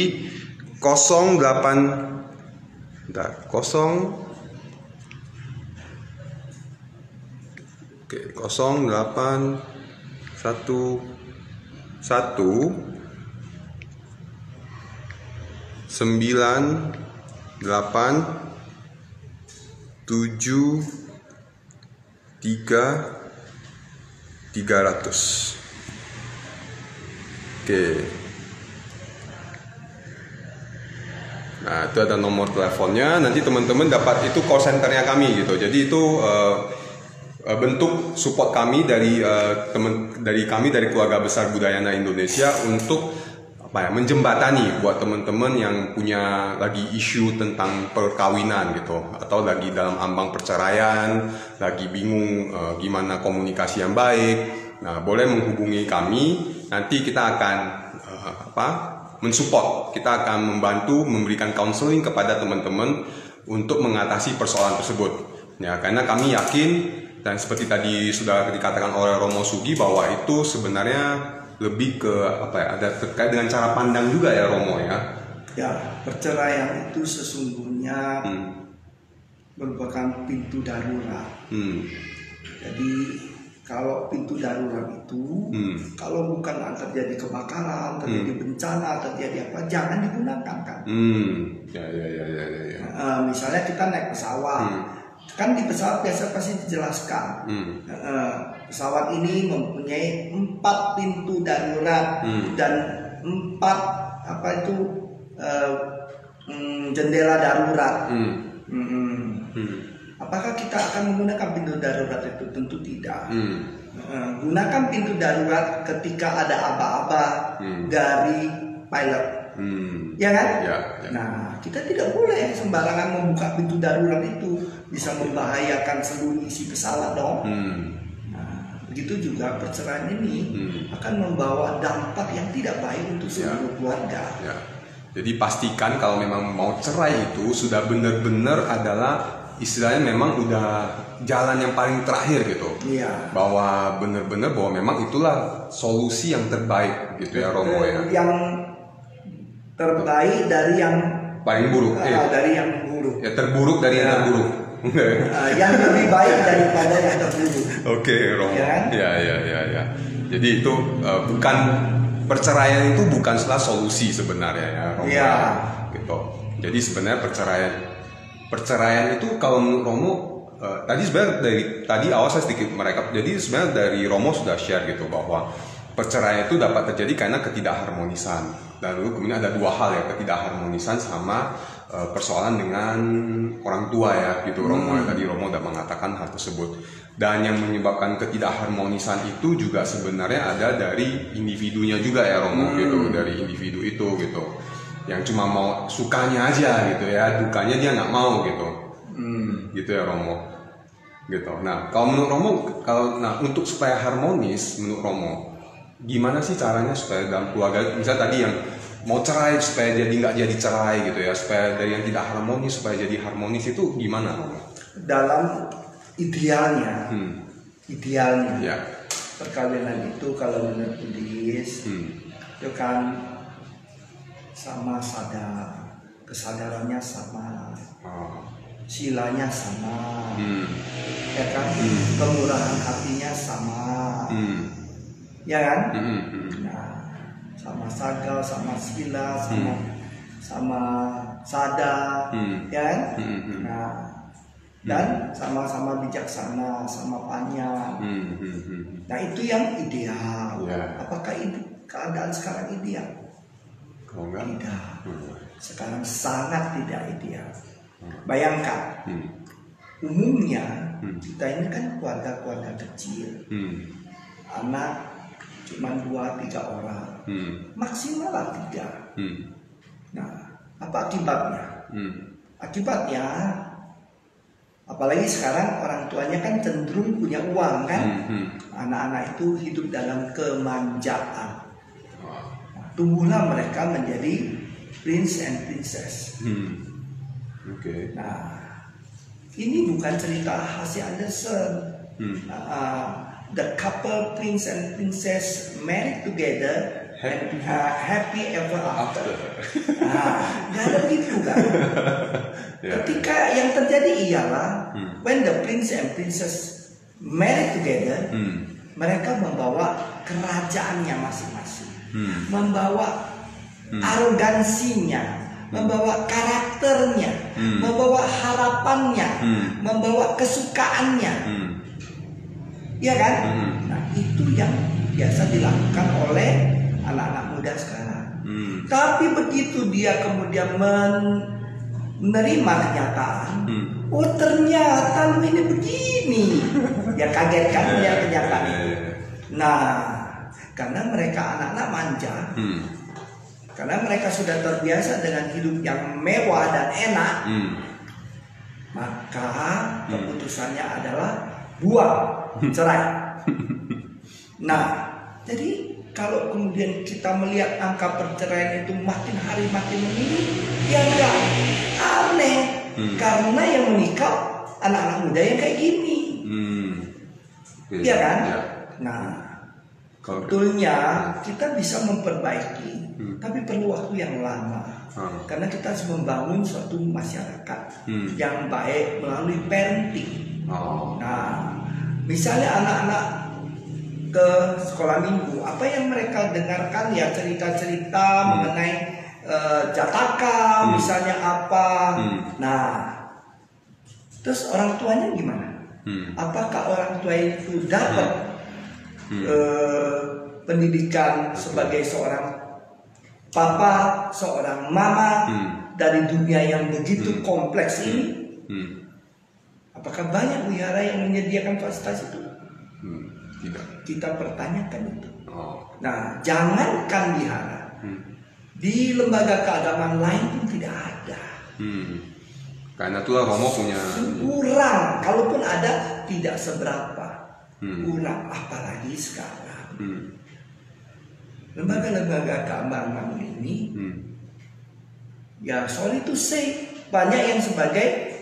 Nah, itu ada nomor teleponnya. Nanti teman-teman dapat itu call centernya kami gitu. Jadi itu bentuk support kami dari dari keluarga besar Budayana Indonesia untuk menjembatani buat teman-teman yang punya lagi isu tentang perkawinan gitu, atau lagi dalam ambang perceraian, lagi bingung gimana komunikasi yang baik. Nah, boleh menghubungi kami. Nanti kita akan mensupport, kita akan membantu memberikan counseling kepada teman-teman untuk mengatasi persoalan tersebut. Ya, karena kami yakin dan seperti tadi sudah dikatakan oleh Romo Sugi bahwa itu sebenarnya lebih ke ada terkait dengan cara pandang juga ya Romo ya. Ya, perceraian itu sesungguhnya merupakan pintu darurat. Jadi kalau pintu darurat itu, kalau bukan terjadi kebakaran, terjadi bencana, terjadi apa, jangan digunakan kan. Ya. Misalnya kita naik pesawat, kan di pesawat biasa pasti dijelaskan. Pesawat ini mempunyai 4 pintu darurat dan 4 jendela darurat. Apakah kita akan menggunakan pintu darurat itu? Tentu tidak. Gunakan pintu darurat ketika ada aba-aba dari pilot, ya kan? Ya. Nah, kita tidak boleh sembarangan membuka pintu darurat itu, bisa membahayakan seluruh isi pesawat dong. Nah, begitu juga perceraian ini akan membawa dampak yang tidak baik untuk seluruh keluarga. Ya. Jadi pastikan kalau memang mau cerai itu sudah benar-benar adalah istilahnya memang udah jalan yang paling terakhir gitu. Iya. Bahwa benar-benar bahwa memang itulah solusi yang terbaik gitu ya Romo ya. Yang terbaik dari yang paling buruk. Dari yang buruk. Ya, terburuk dari yang terburuk. Yang lebih baik daripada yang terburuk. Oke, Romo. Ya. Ya. Jadi itu bukan perceraian itu bukanlah solusi sebenarnya ya Romo. Iya. Gitu. Jadi sebenarnya perceraian itu kalau menurut Romo tadi sebenarnya dari tadi awal saya sedikit merekap. Jadi sebenarnya dari Romo sudah share gitu bahwa perceraian itu dapat terjadi karena ketidakharmonisan. Dan lalu kemudian ada 2 hal ya, ketidakharmonisan sama persoalan dengan orang tua ya gitu Romo. Tadi Romo udah mengatakan hal tersebut. Dan yang menyebabkan ketidakharmonisan itu juga sebenarnya ada dari individunya juga ya Romo gitu, dari individu itu gitu. Yang cuma mau sukanya aja gitu ya, dukanya dia nggak mau gitu. Gitu ya Romo. Gitu. Nah, kalau menurut Romo, untuk supaya harmonis menurut Romo, gimana sih caranya supaya dalam keluarga, misalnya tadi yang mau cerai supaya jadi nggak jadi cerai gitu ya, supaya dari yang tidak harmonis supaya jadi harmonis itu gimana Romo? Dalam idealnya, ya. Perkawinan itu kalau menurut Buddhis itu kan sama sadar, kesadarannya sama, silanya sama, ya kan, kemurahan hatinya sama, ya kan? Nah, sama sadar, sama sila, sama sadar, ya kan? Nah, dan sama-sama bijaksana, sama panjang. Nah, itu yang ideal. Apakah itu keadaan sekarang ideal? Tidak. Sekarang sangat tidak ideal. Bayangkan, umumnya kita ini kan keluarga-keluarga kecil, anak cuma 2-3 orang, maksimal lah 3. Nah, apa akibatnya? Akibatnya, apalagi sekarang orang tuanya kan cenderung punya uang kan, anak-anak itu hidup dalam kemanjaan. Tumbuhlah mereka menjadi prince and princess. Nah, ini bukan cerita H.C. Andersen. The couple prince and princess married together happy ever after. Nah, nggak ada begitu kan? Ketika yang terjadi ialah when the prince and princess married together, mereka membawa kerajaannya masing-masing, membawa arogansinya, membawa karakternya, membawa harapannya, membawa kesukaannya, ya kan? Nah, itu yang biasa dilakukan oleh anak-anak muda sekarang. Tapi begitu dia kemudian menerima kenyataan, oh ternyata lu ini begini, ya kaget kan dia kenyataan itu. Nah, karena mereka anak-anak manja, karena mereka sudah terbiasa dengan hidup yang mewah dan enak, maka keputusannya adalah buang, cerai. Nah, jadi kalau kemudian kita melihat angka perceraian itu makin hari makin meninggi, ya enggak aneh, karena yang menikah anak-anak muda yang kayak gini, iya kan? Ya. Nah, sebetulnya kita bisa memperbaiki, tapi perlu waktu yang lama, karena kita harus membangun suatu masyarakat yang baik melalui parenting. Nah, misalnya anak-anak ke sekolah minggu, apa yang mereka dengarkan ya cerita-cerita mengenai jataka, misalnya apa. Nah, terus orang tuanya gimana? Apakah orang tua itu dapat pendidikan sebagai seorang papa, seorang mama dari dunia yang begitu kompleks ini? Apakah banyak wihara yang menyediakan fasilitas itu? Tidak. Kita pertanyakan itu. Nah, jangankan wihara, di lembaga keagamaan lain pun tidak ada. Karena itulah Romo punya kurang, kalaupun ada tidak seberapa. Kurang, apalagi sekarang. Lembaga-lembaga keagamaan ini, ya sorry to say, banyak yang sebagai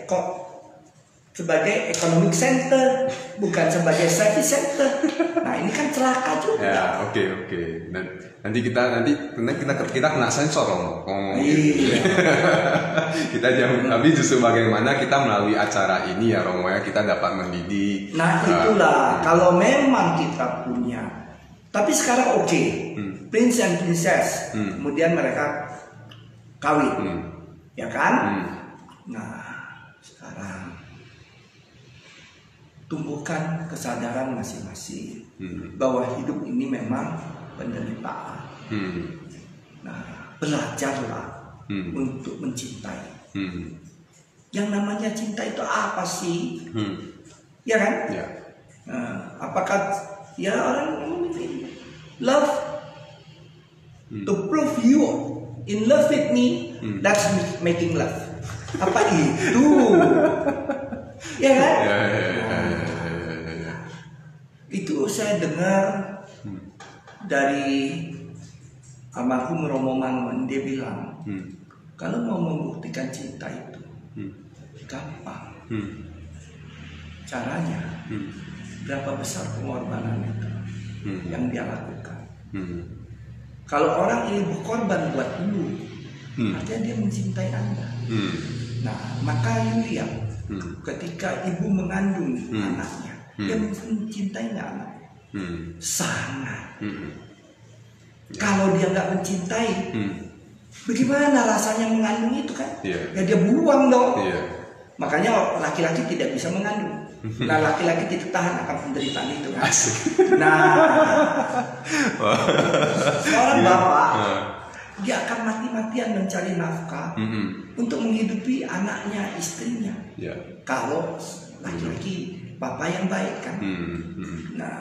economic center, bukan sebagai service center. Nah, ini kan celaka juga. Ya, oke. Nanti kita kena sensor Romo. Iya. Kita tapi justru bagaimana kita melalui acara ini ya Romo ya, kita dapat mendidik. Nah, itulah kalau memang kita punya. Tapi sekarang oke. Prince and princess. Kemudian mereka kawin. Ya kan? Nah, sekarang tumbuhkan kesadaran masing-masing bahwa hidup ini memang penderitaan. Nah, belajarlah untuk mencintai. Yang namanya cinta itu apa sih? Ya kan? Ya. Apakah ya orang love to prove you in love with me, that's making love. Apa itu? Ya kan? Ya. Itu saya dengar dari almarhum Romo Mangun, dia bilang kalau mau membuktikan cinta itu gampang. Caranya berapa besar pengorbanan itu yang dia lakukan. Kalau orang ini berkorban buat lu, artinya dia mencintai Anda. Nah, maka lihat ketika ibu mengandung anaknya, dia mencintai nggak anaknya? Sangat. Kalau dia nggak mencintai, bagaimana rasanya mengandung itu kan? Ya dia buang dong. Makanya laki-laki tidak bisa mengandung. Nah, laki-laki tidak tahan akan penderitaan itu kan. Nah, seorang bapak dia akan mati-matian mencari nafkah untuk menghidupi anaknya, istrinya. Kalau laki-laki bapak yang baik kan. Nah,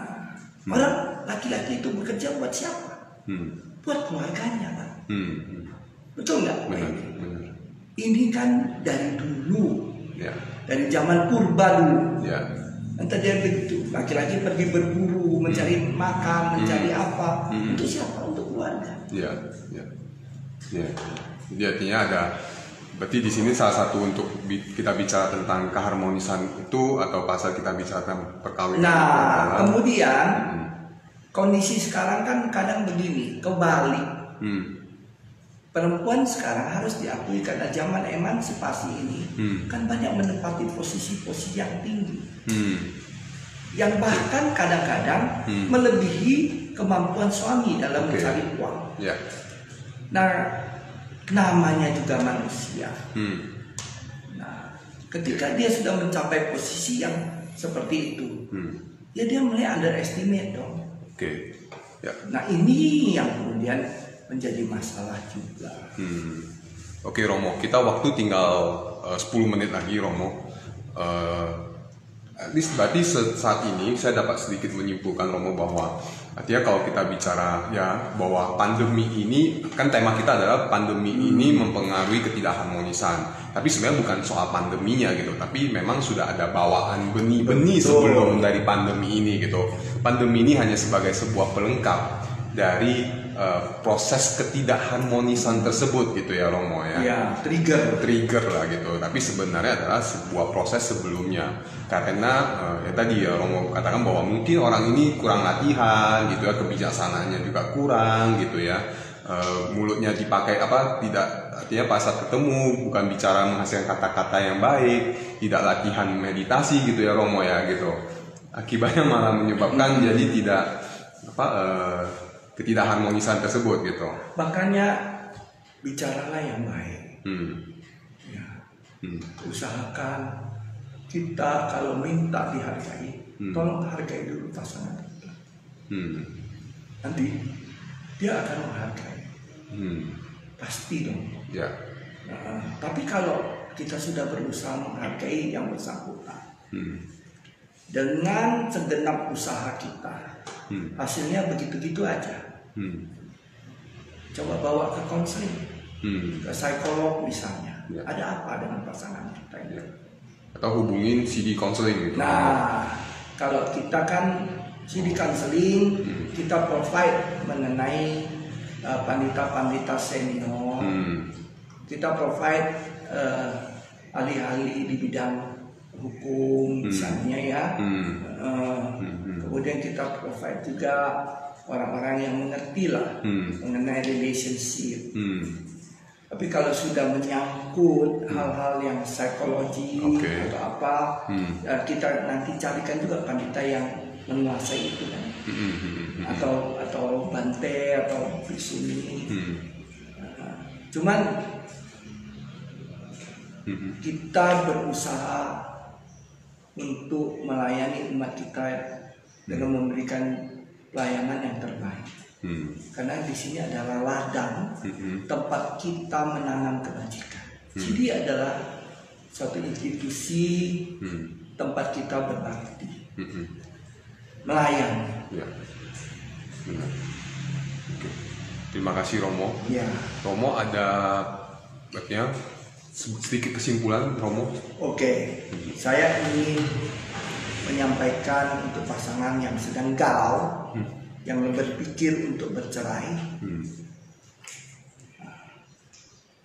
orang laki-laki itu bekerja buat siapa? Buat keluarganya kan. Betul nggak? Ini kan dari dulu, dari zaman purba dulu. Entah dia begitu, laki-laki pergi berburu, mencari makan, mencari apa? Untuk siapa? Untuk keluarga. Jadi artinya ada, berarti di sini salah satu untuk kita bicara tentang keharmonisan itu, atau pasal kita bicara tentang perkawinan. Nah, kemudian kondisi sekarang kan kadang begini, kebalik. Perempuan sekarang harus diakui karena zaman emansipasi ini kan banyak menempati posisi-posisi yang tinggi, yang bahkan kadang-kadang melebihi kemampuan suami dalam mencari uang. Nah, namanya juga manusia. Nah, ketika dia sudah mencapai posisi yang seperti itu, ya dia mulai underestimate dong. Nah, ini yang kemudian menjadi masalah juga. Oke Romo, kita waktu tinggal 10 menit lagi Romo. At least berarti saat ini saya dapat sedikit menyimpulkan Romo bahwa artinya kalau kita bicara ya bahwa pandemi ini kan tema kita adalah pandemi ini mempengaruhi ketidakharmonisan. Tapi sebenarnya bukan soal pandeminya gitu, tapi memang sudah ada bawaan benih-benih sebelum dari pandemi ini gitu. Pandemi ini hanya sebagai sebuah pelengkap dari proses ketidakharmonisan tersebut gitu ya Romo ya. Trigger lah gitu. Tapi sebenarnya adalah sebuah proses sebelumnya. Karena ya tadi ya Romo katakan bahwa mungkin orang ini kurang latihan gitu ya, kebijaksanaannya juga kurang gitu ya. Mulutnya dipakai tidak, artinya pas saat ketemu bukan bicara menghasilkan kata-kata yang baik, tidak latihan meditasi gitu ya Romo ya gitu. Akibatnya malah menyebabkan jadi tidak ketidakharmonisan tersebut gitu. Makanya bicaralah yang baik. Usahakan kita kalau minta dihargai, tolong hargai dulu pasangan kita. Nanti dia akan menghargai. Pasti dong. Tapi kalau kita sudah berusaha menghargai yang bersangkutan, dengan segenap usaha kita, hasilnya begitu-begitu aja. Coba bawa ke konseling, ke psikolog misalnya. Ada apa dengan pasangan kita ini? Atau hubungin CD counseling gitu. Nah, kalau kita kan CD counseling, kita provide mengenai pandita-pandita senior. Kita provide ahli-ahli di bidang hukum misalnya ya. Kemudian kita provide juga orang-orang yang mengerti lah mengenai relationship. Tapi kalau sudah menyangkut hal-hal yang psikologi atau apa, kita nanti carikan juga pandita yang menguasai itu kan, atau bante atau bisuni. Cuman kita berusaha untuk melayani umat kita dengan memberikan pelayanan yang terbaik. Karena di sini adalah ladang tempat kita menanam kebajikan. Jadi adalah suatu institusi tempat kita berbakti, melayani. Terima kasih Romo. Romo ada sedikit kesimpulan Romo. Saya ingin menyampaikan untuk pasangan yang sedang galau, yang berpikir untuk bercerai,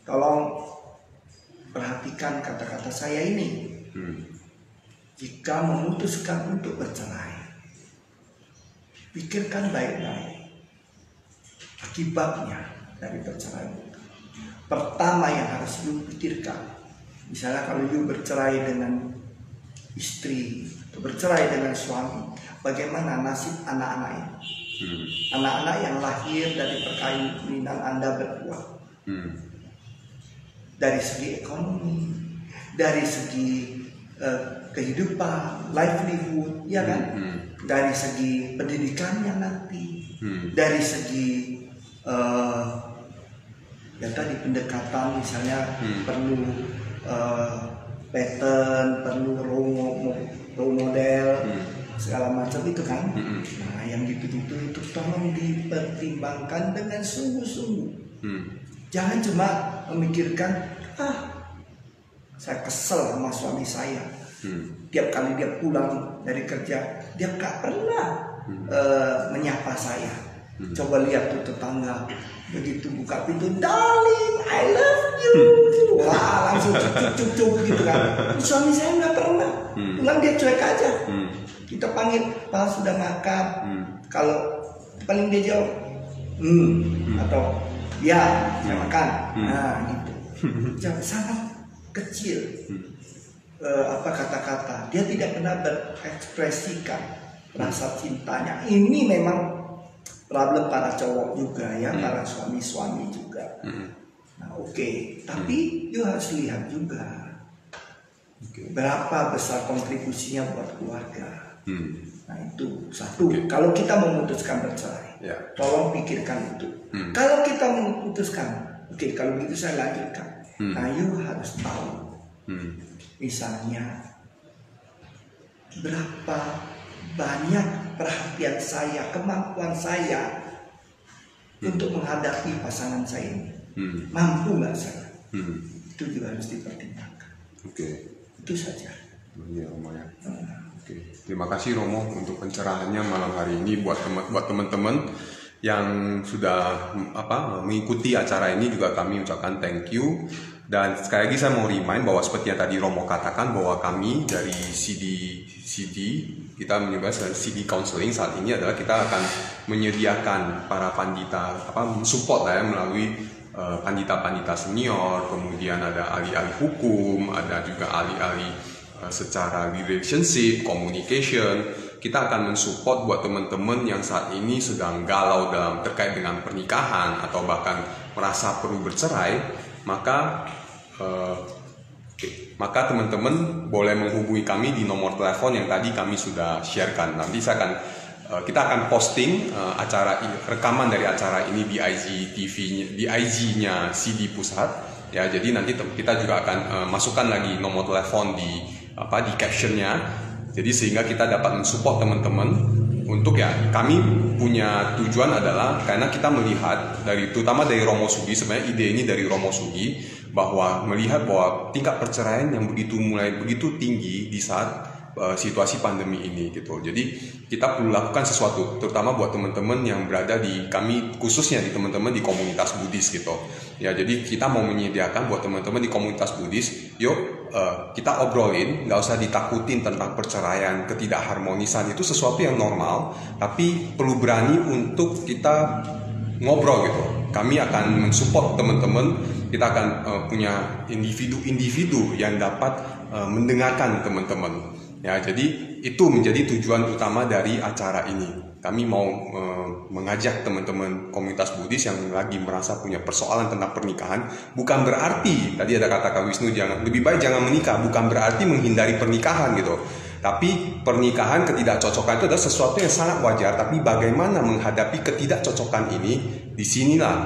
tolong perhatikan kata-kata saya ini. Jika memutuskan untuk bercerai, pikirkan baik-baik akibatnya dari perceraian itu. Pertama yang harus you pikirkan, misalnya kalau you bercerai dengan istri atau bercerai dengan suami, bagaimana nasib anak-anak ini? Anak-anak yang lahir dari perkawinan Anda berdua. Dari segi ekonomi, dari segi kehidupan, livelihood, ya kan? Dari segi pendidikannya nanti, dari segi ya tadi pendekatan misalnya perlu pattern, perlu role model, segala macam itu kan. Nah, yang gitu-gitu itu tolong dipertimbangkan dengan sungguh-sungguh. Jangan cuma memikirkan, saya kesel sama suami saya. Tiap kali dia pulang dari kerja, dia gak pernah menyapa saya. Coba lihat tuh tetangga, begitu buka pintu, darling, I love you. Wah, langsung cucuk gitu kan. Suami saya nggak pernah. Pulang dia cuek aja. Kita panggil, Pak sudah makan. Kalau paling dia jawab atau ya saya makan. Nah gitu. Jangan sangat kecil kata-kata. Dia tidak pernah berekspresikan rasa cintanya. Ini memang problem para cowok juga ya, para suami-suami juga. Nah tapi you harus lihat juga berapa besar kontribusinya buat keluarga. Nah itu satu. Kalau kita memutuskan bercerai, tolong pikirkan itu. Kalau kita memutuskan, kalau gitu saya lanjutkan. Nah you harus tahu, misalnya berapa banyak perhatian saya, kemampuan saya untuk menghadapi pasangan saya ini. Mampu nggak saya? Itu juga harus dipertimbangkan. Itu saja. Iya, Romo ya. Terima kasih Romo untuk pencerahannya malam hari ini buat teman-teman yang sudah mengikuti acara ini, juga kami ucapkan thank you. Dan sekali lagi saya mau remind bahwa seperti yang tadi Romo katakan, bahwa kami dari CD kita menyebutkan CD counseling saat ini adalah kita akan menyediakan para pandita support melalui pandita-pandita senior, kemudian ada ahli-ahli hukum, ada juga ahli-ahli secara relationship, communication. Kita akan mensupport buat teman-teman yang saat ini sedang galau terkait dengan pernikahan atau bahkan merasa perlu bercerai, maka teman-teman boleh menghubungi kami di nomor telepon yang tadi kami sudah sharekan. Nanti kita akan posting rekaman dari acara ini di IG-nya CD Pusat. Ya, jadi nanti kita juga akan masukkan lagi nomor telepon di captionnya. Jadi sehingga kita dapat mensupport teman-teman untuk kami punya tujuan adalah karena kita melihat terutama dari Romo Sugi, sebenarnya ide ini dari Romo Sugi, bahwa melihat bahwa tingkat perceraian yang begitu tinggi di saat situasi pandemi ini gitu. Jadi kita perlu lakukan sesuatu, terutama buat teman-teman yang berada khususnya di teman-teman di komunitas Buddhis gitu. Ya, jadi kita mau menyediakan buat teman-teman di komunitas Buddhis, yuk kita obrolin, nggak usah ditakutin tentang perceraian, ketidakharmonisan, itu sesuatu yang normal, tapi perlu berani untuk kita ngobrol gitu. Kami akan mensupport teman-teman, kita akan punya individu-individu yang dapat mendengarkan teman-teman. Ya, jadi itu menjadi tujuan utama dari acara ini. Kami mau mengajak teman-teman komunitas Buddhis yang lagi merasa punya persoalan tentang pernikahan. Bukan berarti, tadi ada kata Kak Wisnu, lebih baik jangan menikah. Bukan berarti menghindari pernikahan gitu. Tapi pernikahan, ketidakcocokan itu adalah sesuatu yang sangat wajar. Tapi bagaimana menghadapi ketidakcocokan ini, disinilah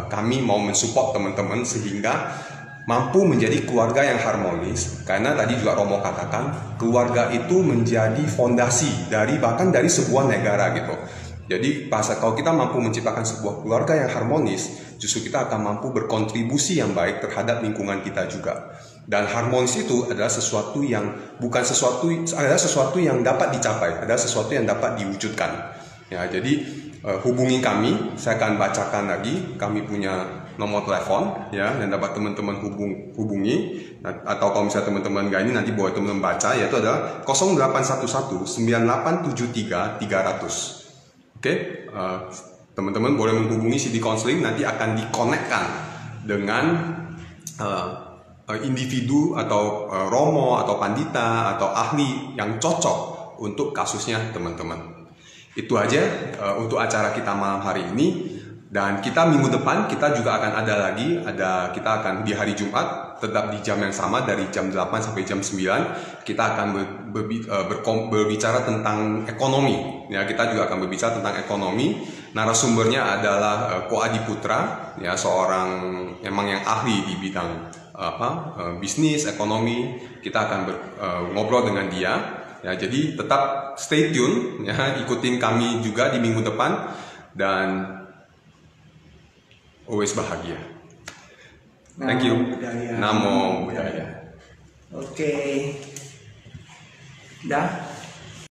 kami mau mensupport teman-teman sehingga mampu menjadi keluarga yang harmonis. Karena tadi juga Romo katakan, keluarga itu menjadi fondasi bahkan dari sebuah negara gitu. Jadi kalau kita mampu menciptakan sebuah keluarga yang harmonis, justru kita akan mampu berkontribusi yang baik terhadap lingkungan kita juga. Dan harmonis itu adalah sesuatu yang adalah sesuatu yang dapat dicapai, adalah sesuatu yang dapat diwujudkan. Ya, jadi hubungi kami, saya akan bacakan lagi. Kami punya nomor telepon ya, dan dapat teman-teman hubungi. Atau kalau misalnya teman-teman gak ini, nanti boleh teman-teman baca, yaitu adalah 0811 9873 300. Oke, teman-teman boleh menghubungi CD Counseling, nanti akan dikonekkan dengan individu atau romo atau pandita atau ahli yang cocok untuk kasusnya teman-teman. Itu aja untuk acara kita malam hari ini. Dan kita minggu depan kita juga akan kita akan di hari Jumat, tetap di jam yang sama dari jam 8 sampai jam 9. Kita akan berbicara tentang ekonomi. Ya, kita juga akan berbicara tentang ekonomi. Narasumbernya adalah Ko Adi Putra, ya, seorang emang yang ahli di bidang bisnis, ekonomi. Kita akan ngobrol dengan dia. Ya, jadi tetap stay tune, ya, ikutin kami juga di minggu depan, dan always bahagia. Thank you. Namo Buddhaya. Oke. Dah.